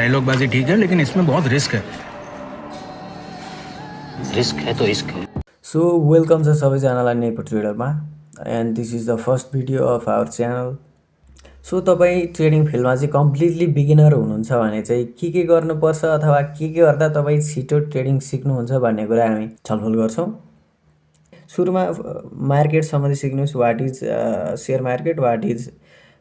डायलॉगबाजी ठीक है लेकिन इसमें बहुत रिस्क है। रिस्क है तो रिस्क है। सो वेलकम छ सबैजनालाई नेपो ट्रेडरमा and this is the first video of our channel. सो तपाईँ ट्रेडिङ फिल्डमा चाहिँ कम्प्लिटली बिगिनर हुनुहुन्छ भने चाहिँ के गर्नुपर्छ अथवा के गर्दा तपाईँ छिटो ट्रेडिङ सिक्नुहुन्छ भन्ने कुरा हामी छलफल गर्छौँ। सुरुमा मार्केट सम्बन्धी सिक्नुहोस्। What is share market, what is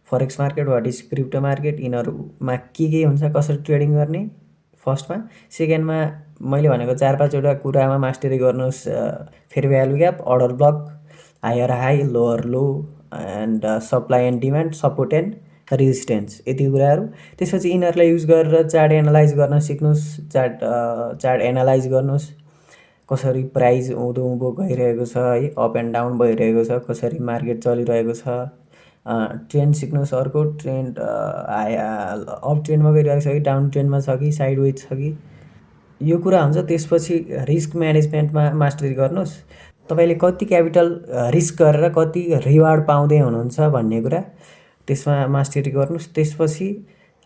forex market, what is crypto market, यिनीहरूमा के हुन्छ, कसरी ट्रेडिङ गर्ने फर्स्टमा। सेकेन्डमा मैले भनेको 4-5वटा कुरामा मास्टरी गर्नुहोस्। Fair value gap, order block, higher high, lower low and supply and demand, support and resistance, यति कुराहरू। त्यसपछि यिनीहरूलाई युज गरेर चार्ट एनालाइज गर्न सिक्नुहोस्। चार्ट एनालाइज गर्नुहोस्, कसरी प्राइस उँधो उँभो गइरहेको छ है, अप एन्ड डाउन भइरहेको छ, कसरी मार्केट चलिरहेको छ। ट्रेन्ड सिक्नुहोस्। अर्को ट्रेन्ड अप ट्रेन्डमा गइरहेको छ कि डाउन ट्रेन्डमा छ कि साइडवेज छ कि, यो कुरा हुन्छ। त्यसपछि रिस्क म्यानेजमेन्टमा मास्टरी गर्नुहोस्। तपाईँले कति क्यापिटल रिस्क गरेर कति रिवार्ड पाउँदै हुनुहुन्छ भन्ने कुरा त्यसमा मास्टरी गर्नुहोस्। त्यसपछि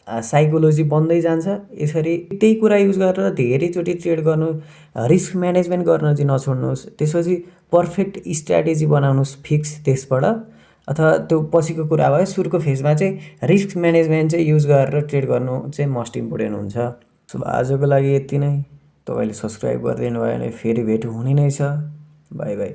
साइकोलोजी बन्दै जान्छ। यसरी त्यही कुरा युज गरेर धेरैचोटि ट्रेड गर्नु, रिस्क म्यानेजमेन्ट गर्न चाहिँ नछोड्नुहोस्। त्यसपछि पर्फेक्ट स्ट्र्याटेजी बनाउनुहोस् फिक्स। त्यसबाट अथवा त्यो पछिको कुरा भयो। सुरुको फेजमा चाहिँ रिस्क म्यानेजमेन्ट चाहिँ युज गरेर ट्रेड गर्नु चाहिँ मोस्ट इम्पोर्टेन्ट हुन्छ। सो आजको लागि यति नै। तपाईँले सब्सक्राइब गरिदिनु भयो भने फेरि भेट हुने नै छ। By by.